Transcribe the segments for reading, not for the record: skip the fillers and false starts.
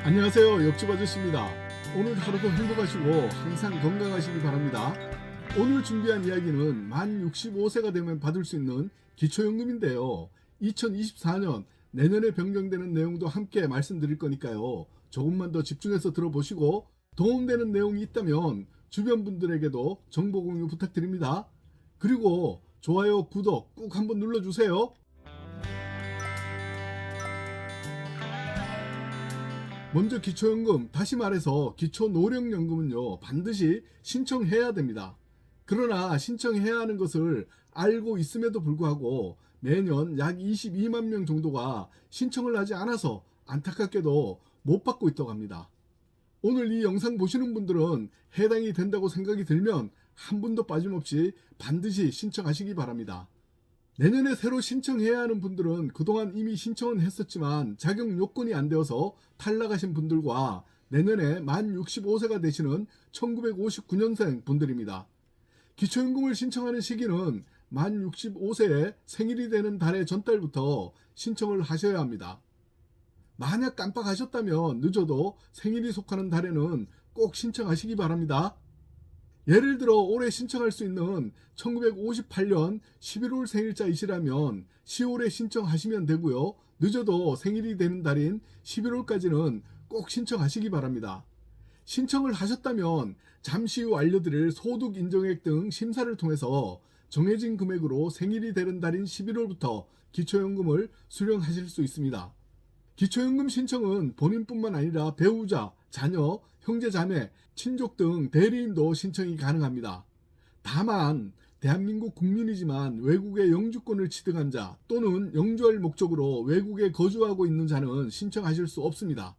안녕하세요. 옆집 아저씨입니다. 오늘 하루도 행복하시고 항상 건강하시기 바랍니다. 오늘 준비한 이야기는 만 65세가 되면 받을 수 있는 기초연금인데요. 2024년 내년에 변경되는 내용도 함께 말씀드릴 거니까요. 조금만 더 집중해서 들어보시고 도움되는 내용이 있다면 주변 분들에게도 정보 공유 부탁드립니다. 그리고 좋아요, 구독 꼭 한번 눌러주세요. 먼저 기초연금, 다시 말해서 기초노령연금은요, 반드시 신청해야 됩니다. 그러나 신청해야 하는 것을 알고 있음에도 불구하고 매년 약 22만 명 정도가 신청을 하지 않아서 안타깝게도 못 받고 있다고 합니다. 오늘 이 영상 보시는 분들은 해당이 된다고 생각이 들면 한 분도 빠짐없이 반드시 신청하시기 바랍니다. 내년에 새로 신청해야 하는 분들은 그동안 이미 신청은 했었지만 자격 요건이 안 되어서 탈락하신 분들과 내년에 만 65세가 되시는 1959년생 분들입니다. 기초연금을 신청하는 시기는 만 65세에 생일이 되는 달의 전달부터 신청을 하셔야 합니다. 만약 깜빡하셨다면 늦어도 생일이 속하는 달에는 꼭 신청하시기 바랍니다. 예를 들어 올해 신청할 수 있는 1958년 11월 생일자이시라면 10월에 신청하시면 되고요. 늦어도 생일이 되는 달인 11월까지는 꼭 신청하시기 바랍니다. 신청을 하셨다면 잠시 후 알려드릴 소득 인정액 등 심사를 통해서 정해진 금액으로 생일이 되는 달인 11월부터 기초연금을 수령하실 수 있습니다. 기초연금 신청은 본인뿐만 아니라 배우자, 자녀, 형제, 자매, 친족 등 대리인도 신청이 가능합니다. 다만 대한민국 국민이지만 외국에 영주권을 취득한 자 또는 영주할 목적으로 외국에 거주하고 있는 자는 신청하실 수 없습니다.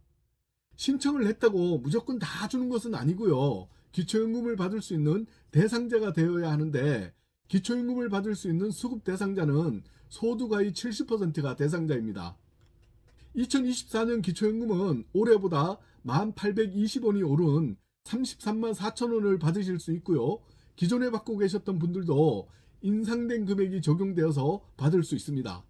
신청을 했다고 무조건 다 주는 것은 아니고요. 기초연금을 받을 수 있는 대상자가 되어야 하는데 기초연금을 받을 수 있는 수급 대상자는 소득의 70%가 대상자입니다. 2024년 기초연금은 올해보다 1,820원이 오른 33만 4천 원을 받으실 수 있고요. 기존에 받고 계셨던 분들도 인상된 금액이 적용되어서 받을 수 있습니다.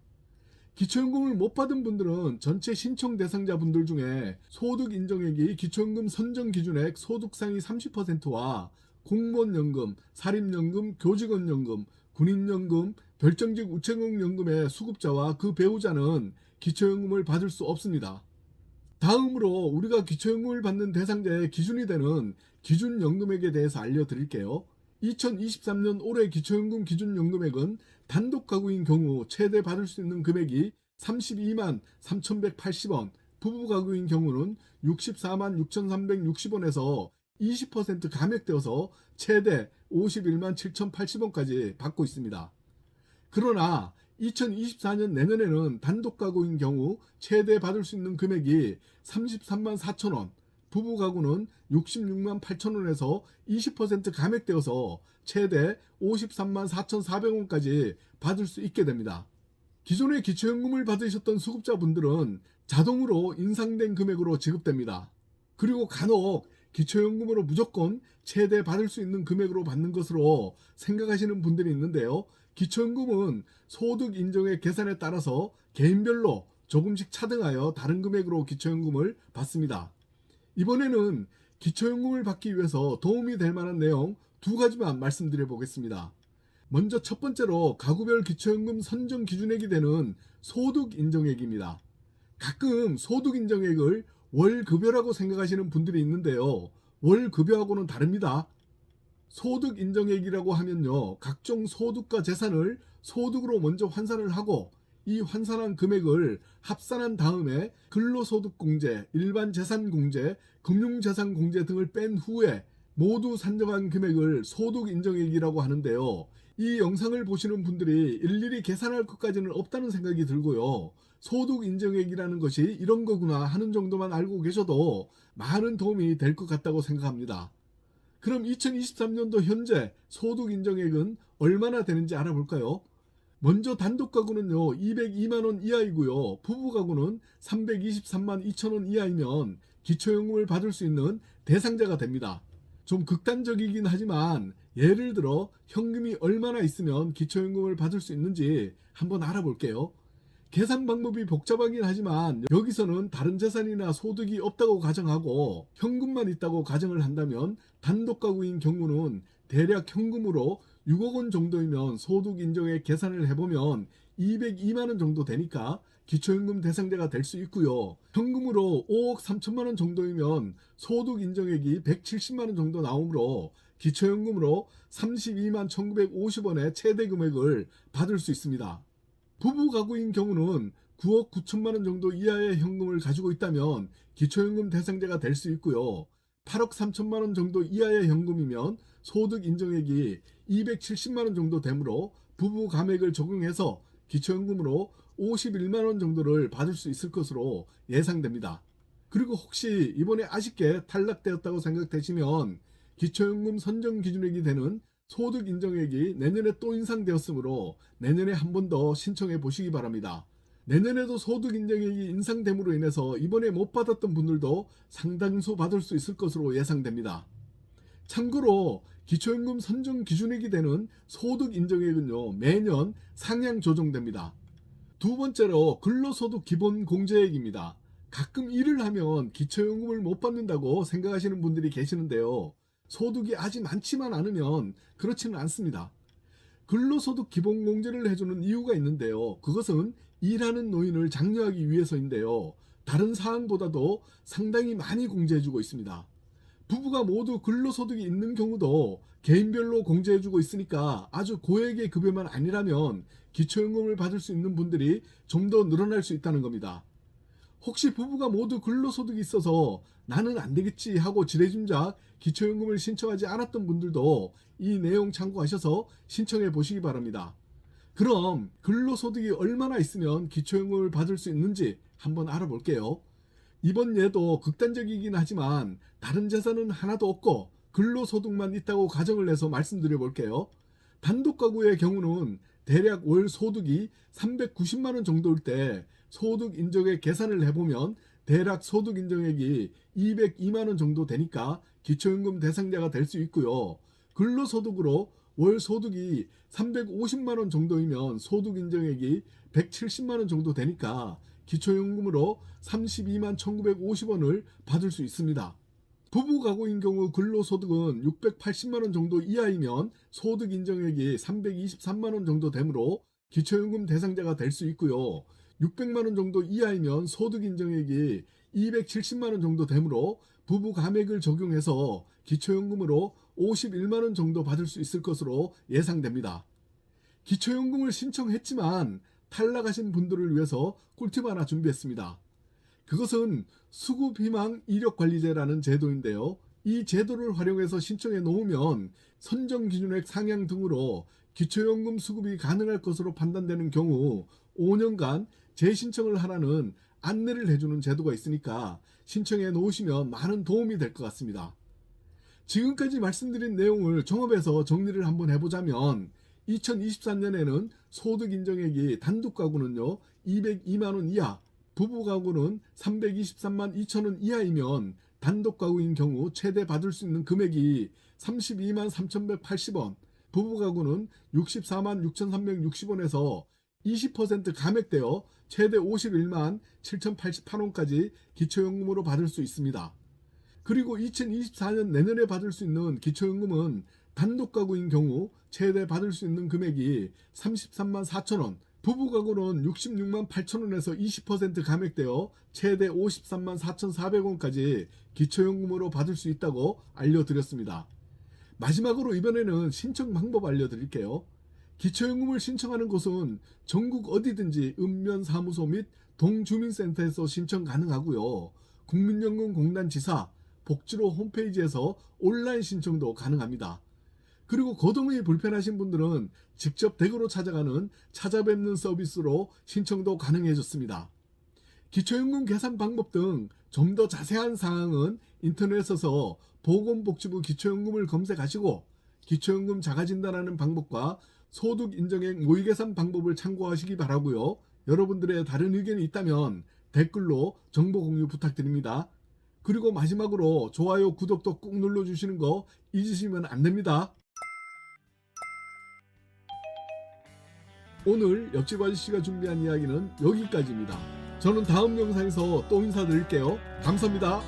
기초연금을 못 받은 분들은 전체 신청 대상자 분들 중에 소득 인정액이 기초연금 선정 기준액 소득 상위 30%와 공무원연금, 사립연금, 교직원연금, 군인연금, 별정직 우체국연금의 수급자와 그 배우자는 기초연금을 받을 수 없습니다. 다음으로 우리가 기초연금을 받는 대상자의 기준이 되는 기준연금액에 대해서 알려드릴게요. 2023년 올해 기초연금 기준연금액은 단독 가구인 경우 최대 받을 수 있는 금액이 32만 3,180원, 부부 가구인 경우는 64만 6,360원에서 20% 감액되어서 최대 51만 7,080원까지 받고 있습니다. 그러나 2024년 내년에는 단독 가구인 경우 최대 받을 수 있는 금액이 33만 4천원, 부부 가구는 66만 8천원에서 20% 감액되어서 최대 53만 4,400원까지 받을 수 있게 됩니다. 기존에 기초연금을 받으셨던 수급자분들은 자동으로 인상된 금액으로 지급됩니다. 그리고 간혹 기초연금으로 무조건 최대 받을 수 있는 금액으로 받는 것으로 생각하시는 분들이 있는데요. 기초연금은 소득 인정액 계산에 따라서 개인별로 조금씩 차등하여 다른 금액으로 기초연금을 받습니다. 이번에는 기초연금을 받기 위해서 도움이 될 만한 내용 두 가지만 말씀드려 보겠습니다. 먼저 첫 번째로 가구별 기초연금 선정 기준액이 되는 소득 인정액입니다. 가끔 소득 인정액을 월급여라고 생각하시는 분들이 있는데요. 월급여하고는 다릅니다. 소득 인정액이라고 하면요, 각종 소득과 재산을 소득으로 먼저 환산을 하고 이 환산한 금액을 합산한 다음에 근로소득공제, 일반재산공제, 금융재산공제 등을 뺀 후에 모두 산정한 금액을 소득인정액이라고 하는데요. 이 영상을 보시는 분들이 일일이 계산할 것까지는 없다는 생각이 들고요. 소득인정액이라는 것이 이런 거구나 하는 정도만 알고 계셔도 많은 도움이 될 것 같다고 생각합니다. 그럼 2023년도 현재 소득 인정액은 얼마나 되는지 알아볼까요? 먼저 단독 가구는요 202만원 이하이고요. 부부 가구는 323만 2천원 이하이면 기초연금을 받을 수 있는 대상자가 됩니다. 좀 극단적이긴 하지만 예를 들어 현금이 얼마나 있으면 기초연금을 받을 수 있는지 한번 알아볼게요. 계산 방법이 복잡하긴 하지만 여기서는 다른 재산이나 소득이 없다고 가정하고 현금만 있다고 가정을 한다면 단독 가구인 경우는 대략 현금으로 6억 원 정도이면 소득 인정액 계산을 해보면 202만 원 정도 되니까 기초연금 대상자가 될 수 있고요. 현금으로 5억 3천만 원 정도이면 소득 인정액이 170만 원 정도 나오므로 기초연금으로 32만 1950원의 최대 금액을 받을 수 있습니다. 부부 가구인 경우는 9억 9천만 원 정도 이하의 현금을 가지고 있다면 기초연금 대상자가 될 수 있고요. 8억 3천만 원 정도 이하의 현금이면 소득 인정액이 270만 원 정도 되므로 부부 감액을 적용해서 기초연금으로 51만 원 정도를 받을 수 있을 것으로 예상됩니다. 그리고 혹시 이번에 아쉽게 탈락되었다고 생각되시면 기초연금 선정 기준액이 되는 소득 인정액이 내년에 또 인상되었으므로 내년에 한 번 더 신청해 보시기 바랍니다. 내년에도 소득 인정액이 인상됨으로 인해서 이번에 못 받았던 분들도 상당수 받을 수 있을 것으로 예상됩니다. 참고로 기초연금 선정 기준액이 되는 소득 인정액은요, 매년 상향 조정됩니다. 두 번째로 근로소득 기본 공제액입니다. 가끔 일을 하면 기초연금을 못 받는다고 생각하시는 분들이 계시는데요. 소득이 아직 많지만 않으면 그렇지는 않습니다. 근로소득 기본공제를 해주는 이유가 있는데요. 그것은 일하는 노인을 장려하기 위해서인데요. 다른 사항보다도 상당히 많이 공제해주고 있습니다. 부부가 모두 근로소득이 있는 경우도 개인별로 공제해주고 있으니까 아주 고액의 급여만 아니라면 기초연금을 받을 수 있는 분들이 좀 더 늘어날 수 있다는 겁니다. 혹시 부부가 모두 근로소득이 있어서 나는 안 되겠지 하고 지레짐작 기초연금을 신청하지 않았던 분들도 이 내용 참고하셔서 신청해 보시기 바랍니다. 그럼 근로소득이 얼마나 있으면 기초연금을 받을 수 있는지 한번 알아볼게요. 이번 예도 극단적이긴 하지만 다른 재산은 하나도 없고 근로소득만 있다고 가정을 해서 말씀드려 볼게요. 단독 가구의 경우는 대략 월 소득이 390만 원 정도일 때 소득 인정액 계산을 해보면 대략 소득 인정액이 202만 원 정도 되니까 기초연금 대상자가 될 수 있고요. 근로소득으로 월 소득이 350만 원 정도이면 소득 인정액이 170만 원 정도 되니까 기초연금으로 32만 1950원을 받을 수 있습니다. 부부 가구인 경우 근로소득은 680만 원 정도 이하이면 소득 인정액이 323만 원 정도 되므로 기초연금 대상자가 될 수 있고요. 600만 원 정도 이하이면 소득 인정액이 270만 원 정도 되므로 부부 감액을 적용해서 기초연금으로 51만 원 정도 받을 수 있을 것으로 예상됩니다. 기초연금을 신청했지만 탈락하신 분들을 위해서 꿀팁 하나 준비했습니다. 그것은 수급희망 이력관리제라는 제도인데요. 이 제도를 활용해서 신청해 놓으면 선정기준액 상향 등으로 기초연금 수급이 가능할 것으로 판단되는 경우 5년간 재신청을 하라는 안내를 해주는 제도가 있으니까 신청해 놓으시면 많은 도움이 될 것 같습니다. 지금까지 말씀드린 내용을 종합해서 정리를 한번 해보자면 2024년에는 소득 인정액이 단독 가구는요 202만 원 이하, 부부 가구는 323만 2천 원 이하이면 단독 가구인 경우 최대 받을 수 있는 금액이 32만 3,180원, 부부 가구는 64만 6,360원에서 20% 감액되어 최대 51만 7,088원까지 기초연금으로 받을 수 있습니다. 그리고 2024년 내년에 받을 수 있는 기초연금은 단독 가구인 경우 최대 받을 수 있는 금액이 33만 4천원, 부부 가구는 66만 8천원에서 20% 감액되어 최대 53만 4,400원까지 기초연금으로 받을 수 있다고 알려드렸습니다. 마지막으로 이번에는 신청 방법 알려드릴게요. 기초연금을 신청하는 곳은 전국 어디든지 읍면사무소 및 동주민센터에서 신청 가능하고요. 국민연금공단 지사, 복지로 홈페이지에서 온라인 신청도 가능합니다. 그리고 거동이 불편하신 분들은 직접 댁으로 찾아가는 찾아뵙는 서비스로 신청도 가능해졌습니다. 기초연금 계산 방법 등 좀 더 자세한 사항은 인터넷에서 보건복지부 기초연금을 검색하시고 기초연금 자가진단하는 방법과 소득 인정액 모의계산 방법을 참고하시기 바라고요. 여러분들의 다른 의견이 있다면 댓글로 정보 공유 부탁드립니다. 그리고 마지막으로 좋아요, 구독도 꾹 눌러주시는 거 잊으시면 안 됩니다. 오늘 옆집 아저씨가 준비한 이야기는 여기까지입니다. 저는 다음 영상에서 또 인사드릴게요. 감사합니다.